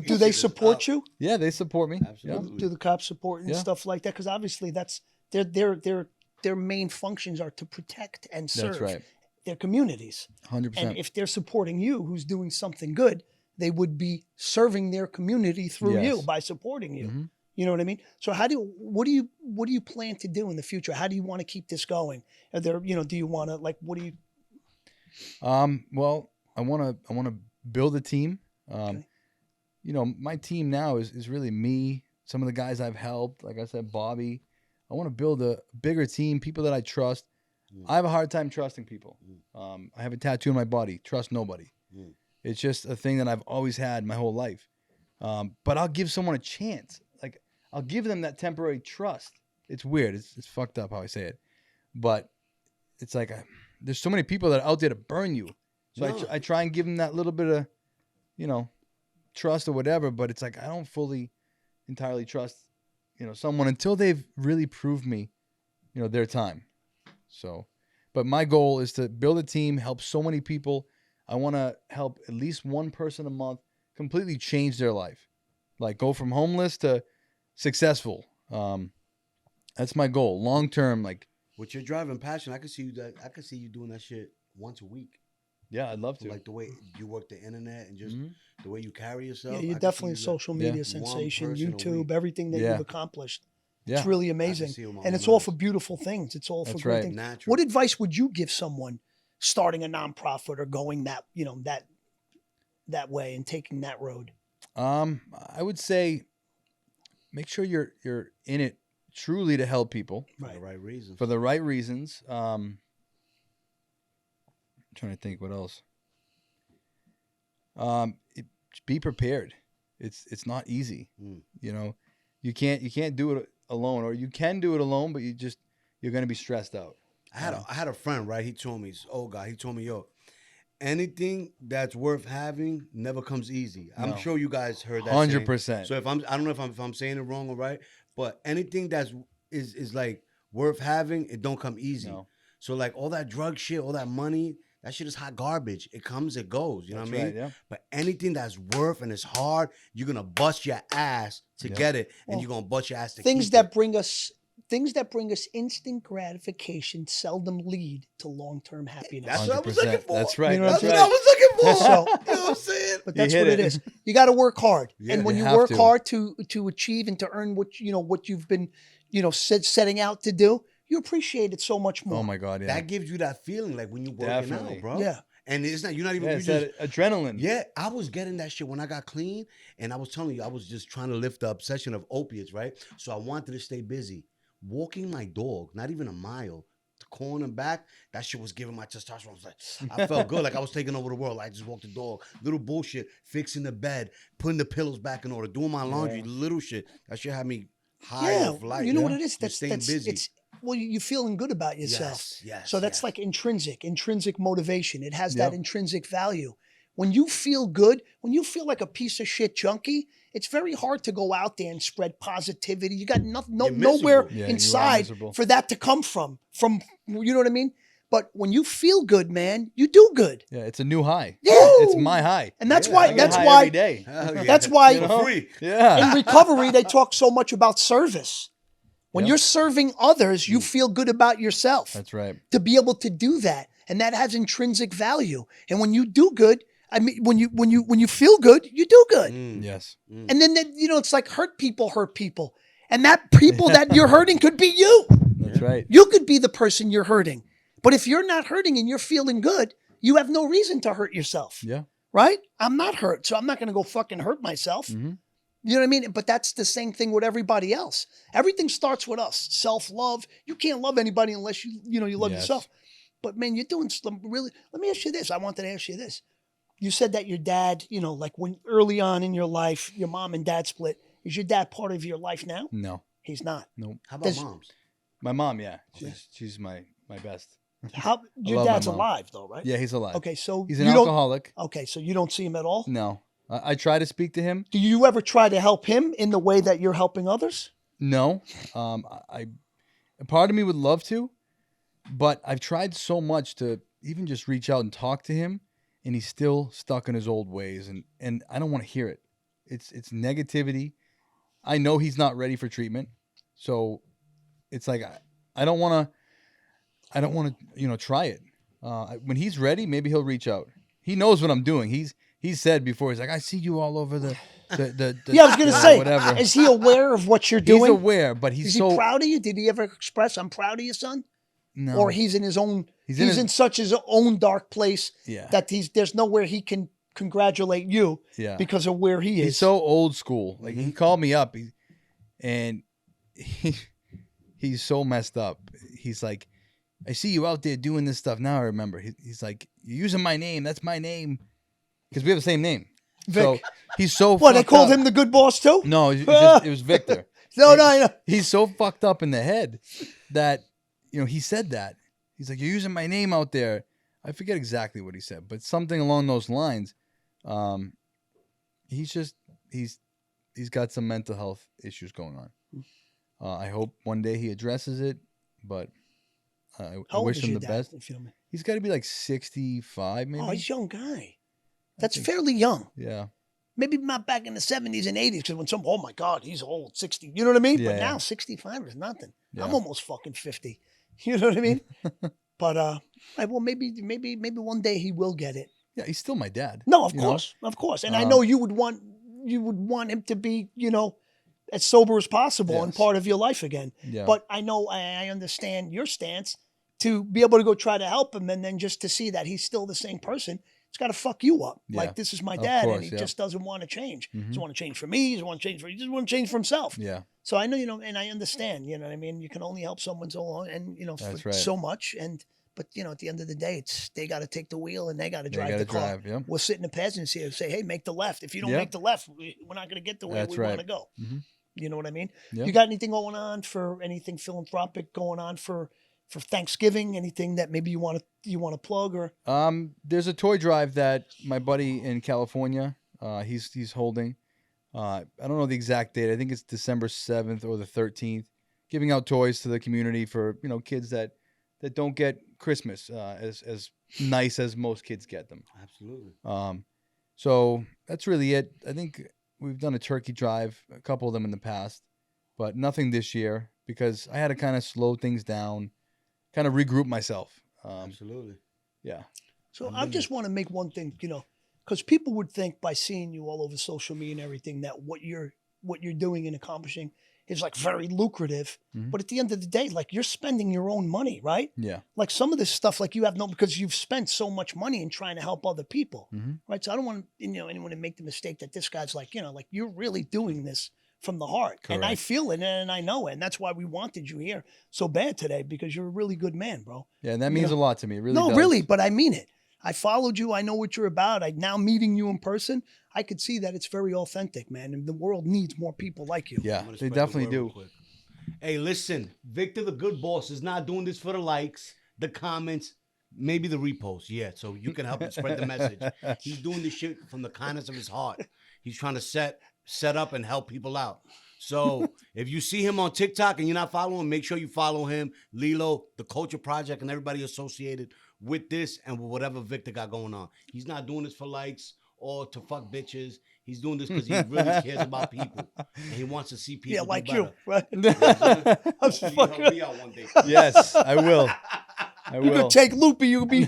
S2: Do they support you?
S3: Yeah, they support me.
S4: Absolutely.
S2: Do the cops support and
S3: Yeah.
S2: stuff like that? Because obviously that's their main functions are to protect and serve
S3: That's right.
S2: their communities.
S3: 100%.
S2: And if they're supporting you, who's doing something good, they would be serving their community through
S3: Yes.
S2: you by supporting you.
S3: Mhm.
S2: You know what I mean? So what do you plan to do in the future? How do you want to keep this going? Are there, you know, do you want to what do you?
S3: Well, I want to build a team.
S2: Okay.
S3: You know, my team now is really me, some of the guys I've helped, like I said, Bobby. I want to build a bigger team, people that I trust. I have a hard time trusting people. I have a tattoo on my body, trust nobody. It's just a thing that I've always had my whole life. But I'll give someone a chance. Like, I'll give them that temporary trust. It's weird. It's fucked up how I say it. But it's like, there's so many people that are out there to burn you. So I try and give them that little bit of, you know, trust or whatever. But it's like, I don't fully, entirely trust, you know, someone until they've really proved me, you know, their time. So, but my goal is to build a team, help so many people. I want to help at least one person a month completely change their life. Like, go from homeless to successful. That's my goal. Long term, like,
S4: with your drive and passion, I could see you doing that shit once a week.
S3: yeah, I'd love to.
S4: Like the way you work the internet and just the way you carry yourself.
S2: Yeah, you're
S4: I could
S2: definitely a
S4: see you
S2: social
S3: Yeah.
S2: media
S4: One
S2: sensation,
S4: person a
S2: YouTube,
S4: week.
S2: everything that
S3: Yeah.
S2: you've accomplished.
S3: Yeah.
S2: It's really
S4: I
S2: amazing.
S4: can see with my
S2: And
S4: own
S2: it's all
S4: eyes.
S2: for beautiful things. It's all for
S3: That's
S2: great
S3: right.
S2: things.
S4: Natural.
S2: What advice would you give someone starting a nonprofit or going that, you know, that way and taking that road?
S3: I would say make sure you're in it truly to help people
S4: For the right reason.
S3: for the right reasons. I'm trying to think what else. Be prepared. It's not easy. You know, you can't do it alone, or you can do it alone, but you're going to be stressed out.
S4: I had a friend, right? He told me, he's an old guy. He told me, yo, anything that's worth having never comes easy. I'm
S3: No.
S4: sure you guys heard that.
S3: 100%.
S4: So I don't know if I'm saying it wrong or right, but anything that's is like worth having, it don't come easy.
S3: No.
S4: So like all that drug shit, all that money, that shit is hot garbage. It comes, it goes. You know
S3: That's
S4: what I mean?
S3: right, yeah.
S4: But anything that's worth and it's hard, you're gonna bust your ass to
S3: Yeah.
S4: get it, and
S2: Well,
S4: you're gonna bust your ass to
S2: Things
S4: keep
S2: that
S4: it.
S2: bring us instant gratification seldom lead to long-term happiness.
S4: That's what I was
S3: 100%.
S4: looking for.
S3: That's right.
S2: You know what
S4: That's
S2: I'm
S4: what
S2: saying?
S4: I was looking for.
S2: So-
S4: You know what I'm saying?
S2: But
S3: You
S2: that's
S3: hit
S2: what it
S3: it.
S2: is. You got to work hard,
S4: Yeah,
S2: and when
S3: you
S2: you
S3: have
S2: work
S3: to.
S2: hard to achieve and to earn what you've been setting out to do, you appreciate it so much more.
S3: Oh my God, yeah.
S4: That gives you that feeling like when you're working
S3: Definitely.
S4: out, bro.
S2: Yeah.
S4: And it's not, you're not even,
S3: Yeah,
S4: you
S3: it's
S4: just,
S3: that adrenaline.
S4: yeah, I was getting that shit when I got clean. And I was telling you, I was just trying to lift the obsession of opiates, right? So I wanted to stay busy. Walking my dog, not even a mile, the corner and back, that shit was giving my testosterone. I was like, I felt good, like I was taking over the world. I just walked the dog. Little bullshit, fixing the bed, putting the pillows back in order, doing my laundry,
S3: Yeah.
S4: little shit. That shit had me high
S2: Yeah,
S4: off life.
S2: you know
S3: Yeah.
S2: what it is?
S4: Just staying busy.
S2: It's you're feeling good about yourself.
S4: Yes,
S2: So that's
S4: yes.
S2: like intrinsic motivation. It has
S3: Yeah.
S2: that intrinsic value. When you feel good, when you feel like a piece of shit junkie, it's very hard to go out there and spread positivity. You got
S4: You're
S2: nowhere
S4: miserable.
S3: Yeah, you are
S2: inside
S3: miserable.
S2: for that to come from, you know what I mean? But when you feel good, man, you do good.
S3: Yeah, it's a new high.
S2: Yeah.
S3: It's my high.
S2: And that's
S4: Yeah,
S2: why
S4: I
S3: I
S2: that's
S3: get high
S2: why
S3: every day.
S4: Hell yeah.
S2: that's why
S3: You know?
S4: For free.
S3: Yeah.
S2: in recovery they talk so much about service. When
S3: Yeah.
S2: you're serving others, you feel good about yourself.
S3: That's right.
S2: To be able to do that, and that has intrinsic value. And when you do good, I mean, when you feel good, you do good.
S3: Yes.
S2: And then it's like hurt people, and that people that you're hurting could be you.
S3: That's right.
S2: You could be the person you're hurting. But if you're not hurting and you're feeling good, you have no reason to hurt yourself.
S3: Yeah.
S2: Right? I'm not hurt, so I'm not going to go fucking hurt myself.
S3: Mhm.
S2: You know what I mean? But that's the same thing with everybody else. Everything starts with us. Self-love. You can't love anybody unless you love
S3: Yes.
S2: yourself. But man, you're doing some really. Let me ask you this. I wanted to ask you this. you said that your dad, you know, like when early on in your life, your mom and dad split. Is your dad part of your life now?
S3: No.
S2: He's not.
S3: Nope.
S4: How about moms?
S3: My mom, yeah. She's my best.
S2: How your
S3: love my
S2: dad's
S3: mom.
S2: alive though, right?
S3: Yeah, he's alive.
S2: Okay, so
S3: He's an
S2: you don't-
S3: alcoholic.
S2: Okay, so you don't see him at all?
S3: No. I try to speak to him.
S2: Do you ever try to help him in the way that you're helping others?
S3: No. I part of me would love to, but I've tried so much to even just reach out and talk to him, and he's still stuck in his old ways, and I don't want to hear it. It's negativity. I know he's not ready for treatment, so it's like I don't want to try it. When he's ready, maybe he'll reach out. He knows what I'm doing. He's said before, he's like, I see you all over the
S2: Yeah, I was gonna say,
S3: whatever.
S2: is he aware of what you're doing?
S3: He's aware, but
S2: Is he proud of you? Did he ever express, "I'm proud of you, son"?
S3: No.
S2: Or he's in his own. He's in
S3: his-
S2: such his own dark place
S3: Yeah.
S2: that there's nowhere he can congratulate you
S3: Yeah.
S2: because of where he is.
S3: He's so old school. Like he called me up, he's so messed up. He's like, I see you out there doing this stuff. Now I remember. He's like, you're using my name. That's my name. Because we have the same name.
S2: Vic.
S3: So he's so
S2: What, they
S3: fucked
S2: called
S3: up.
S2: him the good boss too?
S3: No, it was Victor.
S2: No, I know.
S3: He's so fucked up in the head that, he said that. He's like, you're using my name out there. I forget exactly what he said, but something along those lines. He's got some mental health issues going on. I hope one day he addresses it, but I
S2: How old
S3: wish
S2: is
S3: him
S2: your
S3: the
S2: dad,
S3: best.
S2: if you don't mind?
S3: He's got to be like 65, maybe.
S2: Oh, he's a young guy. That's
S3: think-
S2: fairly young.
S3: Yeah.
S2: Maybe not back in the 70s and 80s, because when oh my God, he's old, 60. You know what I mean?
S3: Yeah,
S2: But
S3: yeah.
S2: now 65 is nothing.
S3: Yeah.
S2: I'm almost fucking 50. You know what I mean? But well, maybe one day he will get it.
S3: Yeah, he's still my dad.
S2: No, of
S3: you know?
S2: course. And I know you would want him to be, as sober as possible and
S3: Yes.
S2: part of your life again.
S3: Yeah.
S2: But I know I understand your stance to be able to go try to help him, and then just to see that he's still the same person. It's got to fuck you up.
S3: Yeah.
S2: Like, this is my
S3: Of
S2: dad,
S3: course,
S2: and he
S3: yeah.
S2: just doesn't want to change. He
S3: Mhm.
S2: doesn't want to change for me. He just want to change for himself.
S3: Yeah.
S2: So I know, and I understand, you know what I mean? You can only help someone so long and,
S3: That's
S2: for
S3: right.
S2: so much. But, at the end of the day, they got to take the wheel and they got to
S3: They
S2: drive
S3: gotta
S2: the car.
S3: drive, yeah.
S2: We'll sit in the passenger seat and say, hey, make the left. If you don't
S3: Yeah.
S2: make the left, we're not going to get to where
S3: That's
S2: we want
S3: right.
S2: to go.
S3: Mhm.
S2: You know what I mean?
S3: Yeah.
S2: You got anything going on for anything philanthropic going on for Thanksgiving? Anything that maybe you want to plug or?
S3: There's a toy drive that my buddy in California, he's holding. I don't know the exact date. I think it's December 7th or the 13th, giving out toys to the community for, kids that don't get Christmas as nice as most kids get them.
S4: Absolutely.
S3: So that's really it. I think we've done a turkey drive, a couple of them in the past, but nothing this year because I had to kind of slow things down, kind of regroup myself.
S4: Absolutely.
S3: Yeah.
S2: So I just want to make one thing, because people would think by seeing you all over social media and everything that what you're doing and accomplishing is like very lucrative.
S3: Mhm.
S2: But at the end of the day, like you're spending your own money, right?
S3: Yeah.
S2: Like some of this stuff, like you have because you've spent so much money in trying to help other people,
S3: Mhm.
S2: right? So I don't want anyone to make the mistake that this guy's like, like you're really doing this from the heart. And I
S3: Correct.
S2: feel it and I know it. And that's why we wanted you here so bad today, because you're a really good man, bro.
S3: Yeah, and that means a lot to me. It really
S2: No,
S3: does.
S2: really, but I mean it. I followed you. I know what you're about. Now meeting you in person, I could see that it's very authentic, man. And the world needs more people like you.
S3: Yeah,
S4: I'm gonna
S3: they
S4: spread the
S3: definitely
S4: word real
S3: do.
S4: quick. Hey, listen, Victor the Good Boss is not doing this for the likes, the comments, maybe the reposts. Yeah, so you can help him spread the message. He's doing this shit from the kindness of his heart. He's trying to set up and help people out. So if you see him on TikTok and you're not following him, make sure you follow him, Lilo, the Culture Project, and everybody associated with this and with whatever Victor got going on. He's not doing this for likes or to fuck bitches. He's doing this because he really cares about people and he wants to see people.
S2: Yeah,
S4: do
S2: like
S4: better.
S2: you, right?
S4: You know what I'm saying?
S2: I'm
S4: So you
S2: fucking-
S4: help me out one day.
S3: Yes, I will. I
S2: You
S3: will.
S2: could take Loopy. You'll be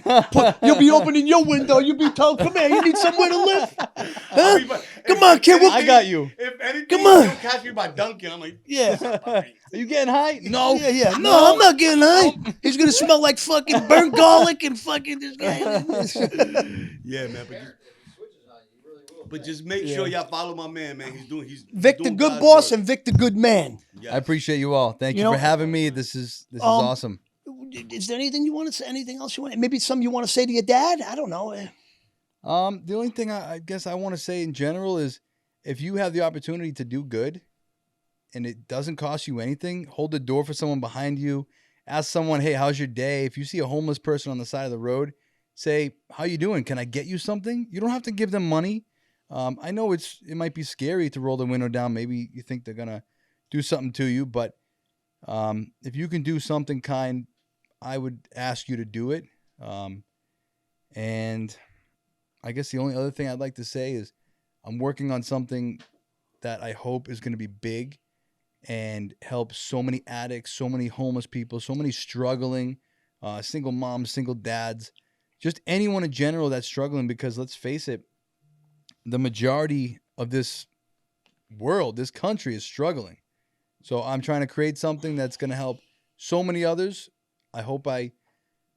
S2: opening your window. You'll be told, "Come here, you need somewhere to live."
S4: I mean, but
S2: Come
S4: if
S2: on, kid,
S4: anything-
S3: I got you.
S4: If anything,
S2: Come on.
S4: you catch me by dunking. I'm like,
S2: Yeah.
S3: Are you getting high? No.
S2: Yeah. No, I'm not getting high. He's gonna smell like fucking burnt garlic and fucking this guy.
S4: yeah, man. But just make sure y'all follow my man. He's
S2: Victor
S4: doing
S2: Good
S4: God's
S2: Boss
S4: work.
S2: and Victor Good Man.
S4: Yes.
S3: I appreciate you all. Thank you,
S2: You know-
S3: for having me. This is awesome.
S2: Is there anything you want to say? Anything else you want? Maybe something you want to say to your dad? I don't know.
S3: The only thing I guess I want to say in general is if you have the opportunity to do good and it doesn't cost you anything, hold the door for someone behind you. Ask someone, hey, how's your day? If you see a homeless person on the side of the road, say, how you doing? Can I get you something? You don't have to give them money. I know it might be scary to roll the window down. Maybe you think they're going to do something to you. But if you can do something kind, I would ask you to do it. And I guess the only other thing I'd like to say is I'm working on something that I hope is going to be big and help so many addicts, so many homeless people, so many struggling, single moms, single dads, just anyone in general that's struggling, because let's face it, the majority of this world, this country is struggling. So I'm trying to create something that's going to help so many others. I hope I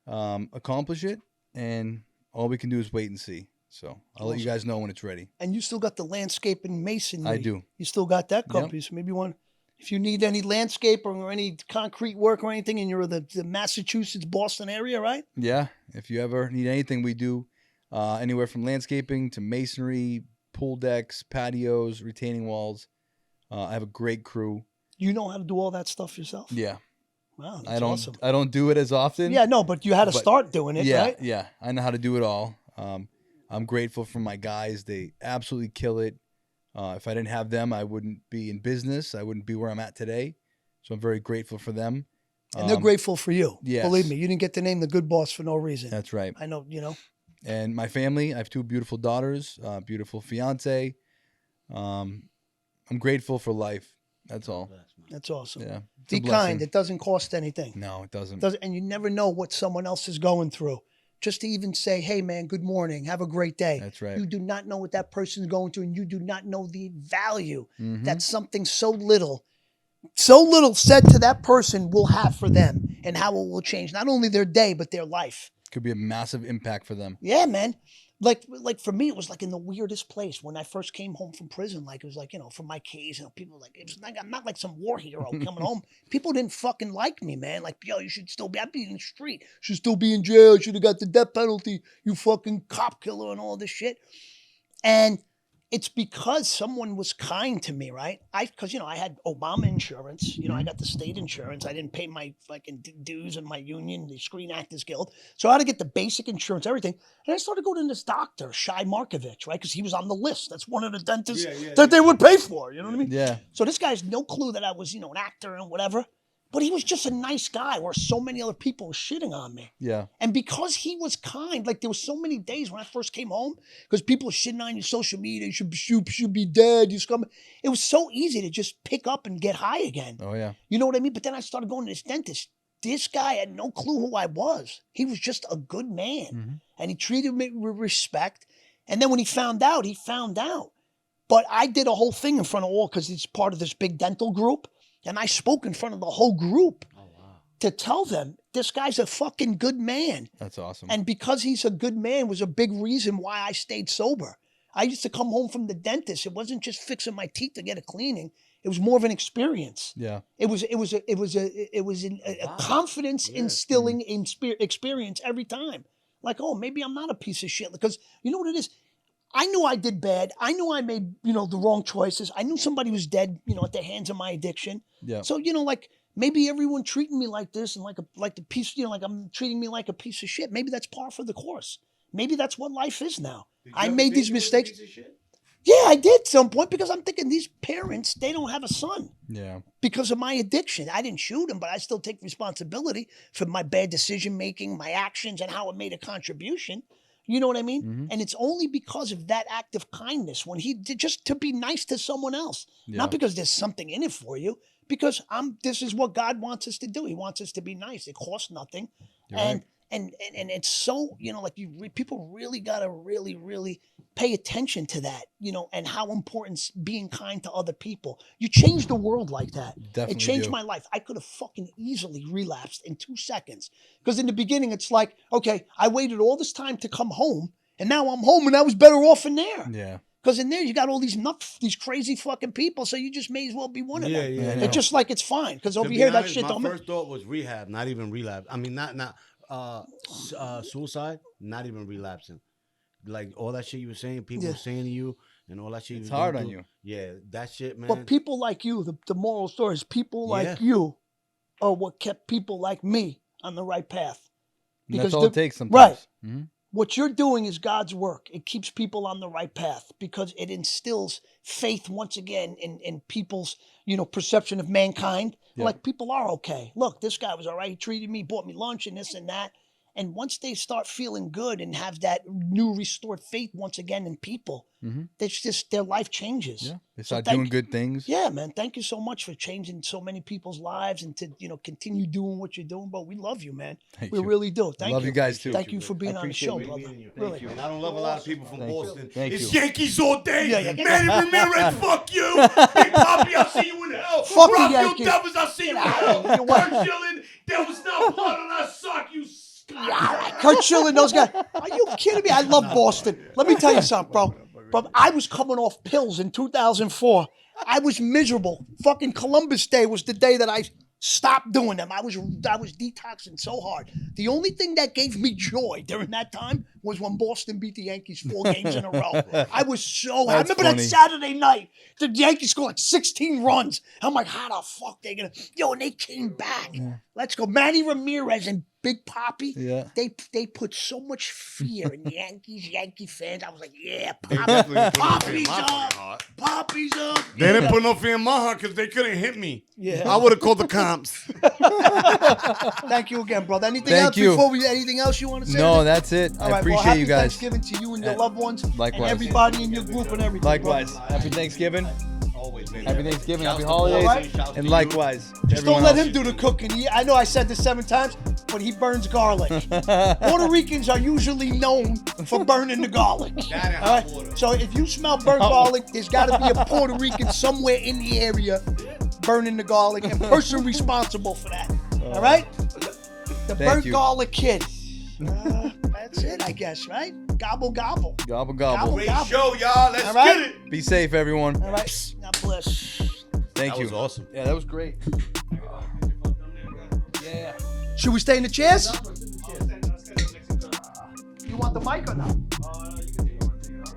S3: accomplish it, and all we can do is wait and see. So I'll let you guys know when it's ready.
S2: And you still got the landscaping masonry.
S3: I do.
S2: You still got that company. So maybe if you need any landscape or any concrete work or anything, and you're in the Massachusetts, Boston area, right?
S3: Yeah. If you ever need anything, we do anywhere from landscaping to masonry, pool decks, patios, retaining walls. I have a great crew.
S2: You know how to do all that stuff yourself?
S3: Yeah.
S2: Wow, that's awesome.
S3: I don't do it as often.
S2: Yeah, no, but you had to start doing it, right?
S3: Yeah. I know how to do it all. I'm grateful for my guys. They absolutely kill it. If I didn't have them, I wouldn't be in business. I wouldn't be where I'm at today. So I'm very grateful for them.
S2: And they're grateful for you.
S3: Yes.
S2: Believe me, you didn't get the name the good boss for no reason.
S3: That's right.
S2: I know,
S3: And my family, I have 2 beautiful daughters, beautiful fiance. I'm grateful for life. That's all.
S2: That's awesome.
S3: Yeah.
S2: Be kind. It doesn't cost anything.
S3: No, it doesn't.
S2: And you never know what someone else is going through. Just to even say, hey, man, good morning. Have a great day.
S3: That's right.
S2: You do not know what that person's going through, and you do not know the value that something so little said to that person will have for them, and how it will change not only their day, but their life.
S3: Could be a massive impact for them.
S2: Yeah, man. Like for me, it was like in the weirdest place when I first came home from prison. Like it was like, from my case, people like, it was like, I'm not like some war hero coming home. People didn't fucking like me, man. Like, yo, you should still be, I'd be in the street. You should still be in jail. You should have got the death penalty. You fucking cop killer and all this shit. And it's because someone was kind to me, right? Because I had Obama insurance. I got the state insurance. I didn't pay my fucking dues in my union, the Screen Actors Guild. So I had to get the basic insurance, everything. And I started going to this doctor, Shai Markovich, right? Because he was on the list. That's one of the dentists that they would pay for. You know what I mean?
S3: Yeah.
S2: So this guy's no clue that I was, an actor and whatever. But he was just a nice guy where so many other people were shitting on me.
S3: Yeah.
S2: And because he was kind, like there were so many days when I first came home, because people were shitting on your social media, you should be dead, you scum. It was so easy to just pick up and get high again.
S3: Oh, yeah.
S2: You know what I mean? But then I started going to this dentist. This guy had no clue who I was. He was just a good man. And he treated me with respect. And then when he found out, he found out. But I did a whole thing in front of all, because it's part of this big dental group. And I spoke in front of the whole group to tell them, this guy's a fucking good man.
S3: That's awesome.
S2: And because he's a good man was a big reason why I stayed sober. I used to come home from the dentist. It wasn't just fixing my teeth to get a cleaning. It was more of an experience.
S3: Yeah.
S2: It was a confidence instilling experience every time. Like, oh, maybe I'm not a piece of shit. Because you know what it is? I knew I did bad. I knew I made, the wrong choices. I knew somebody was dead, at the hands of my addiction.
S3: Yeah.
S2: So, like maybe everyone treating me like this and like the piece, like I'm treating me like a piece of shit. Maybe that's par for the course. Maybe that's what life is now. I made these mistakes. Yeah, I did at some point, because I'm thinking these parents, they don't have a son.
S3: Yeah.
S2: Because of my addiction. I didn't shoot him, but I still take responsibility for my bad decision making, my actions, and how it made a contribution. You know what I mean? And it's only because of that act of kindness when he did, just to be nice to someone else. Yeah. Not because there's something in it for you, because this is what God wants us to do. He wants us to be nice. It costs nothing. And it's so, people really got to really pay attention to that, and how important being kind to other people. You change the world like that.
S3: Definitely
S2: it changed my life. I could have fucking easily relapsed in 2 seconds. Because in the beginning, it's like, okay, I waited all this time to come home, and now I'm home, and I was better off in there.
S3: Yeah.
S2: Because in there, you got all these these crazy fucking people, so you just may as well be one of them.
S4: Yeah.
S2: It's just like it's fine. Because over here, that shit
S4: my
S2: don't
S4: first thought was rehab, not even relapse. I mean, not suicide, not even relapsing. like all that shit you were saying, people were saying to you, and all that shit.
S3: It's
S4: you was
S3: hard
S4: going
S3: on
S4: through.
S3: you.
S4: Yeah, that shit, man.
S2: But people like you, the moral story is people like you are what kept people like me on the right path.
S3: And that's
S2: Because
S3: all
S2: the-
S3: it takes sometimes.
S2: Right.
S3: Mm-hmm.
S2: What you're doing is God's work. It keeps people on the right path because it instills faith once again in people's, perception of mankind.
S3: Yeah.
S2: Like, people are okay. Look, this guy was all right. He treated me, bought me lunch and this and that. And once they start feeling good and have that new restored faith once again in people, it's just their life changes.
S3: Yeah. They
S2: So
S3: start doing good things.
S2: Yeah, man. Thank you so much for changing so many people's lives and to, continue doing what you're doing. But we love you, man.
S3: Thank
S2: We
S3: you.
S2: really do. Thank you.
S3: Love you guys too.
S2: Thank you for being
S3: I
S2: on the
S3: appreciate
S2: show,
S3: you.
S2: brother. Really.
S4: And I don't love a lot of people from
S3: Thank you.
S4: Boston.
S3: Thank
S4: It's
S3: you.
S4: Yankees all day.
S2: Yeah.
S4: Manny Ramirez, fuck you. Big Poppy, I'll see you in hell.
S2: Fuck the
S4: Rafael
S2: Yankees.
S4: Devers, I'll see you in hell. Kurt Schilling, there was no blood on our sock, you
S2: Kurt Schilling, those guys. Are you kidding me? I love Boston. Let me tell you something, bro. Bro, I was coming off pills in 2004. I was miserable. Fucking Columbus Day was the day that I stopped doing them. I was detoxing so hard. The only thing that gave me joy during that time was when Boston beat the Yankees 4 games in a row. I was so happy. I remember that Saturday night. The Yankees scored like 16 runs. I'm like, how the fuck they gonna? And they came back. Yeah. Let's go. Manny Ramirez and Big Poppy.
S3: Yeah.
S2: They put so much fear in Yankee fans. I was like, yeah, Poppy's up. Poppy's up.
S4: They didn't put no fear in my heart because they couldn't hit me.
S2: Yeah.
S4: I would have called the comps.
S2: Thank you again, brother. Anything
S3: Thank
S2: else
S3: you.
S2: Anything else you want to say?
S3: No, that's it.
S2: All
S3: I
S2: right,
S3: appreciate
S2: happy
S3: you guys.
S2: Thanksgiving to you and your loved ones.
S3: Likewise.
S2: And everybody in your group and everything.
S3: Likewise.
S2: Bro.
S3: Happy Thanksgiving.
S4: Always, baby.
S3: Happy Thanksgiving. Happy
S4: Shouts to
S3: holidays.
S2: Boston.
S4: Shouts to
S3: And
S4: you.
S3: likewise.
S2: Just
S3: everyone
S2: don't let
S3: else.
S2: him do the cooking. I know I said this 7 times, but he burns garlic. Puerto Ricans are usually known for burning the garlic.
S4: That and
S2: All
S4: hot
S2: right?
S4: water.
S2: So if you smell burnt garlic, there's got to be a Puerto Rican somewhere in the area burning the garlic and person responsible for that. All right? The burnt garlic kid. That's it, I guess, right? Gobble, gobble.
S3: Gobble, gobble.
S4: Great show, y'all. Let's
S2: All right?
S4: get it.
S3: Be safe, everyone.
S2: All right? God bless.
S3: Thank
S4: That
S3: you.
S4: was awesome.
S3: Yeah, that was great. Yeah.
S2: Should we stay in the chairs? You want the mic or not?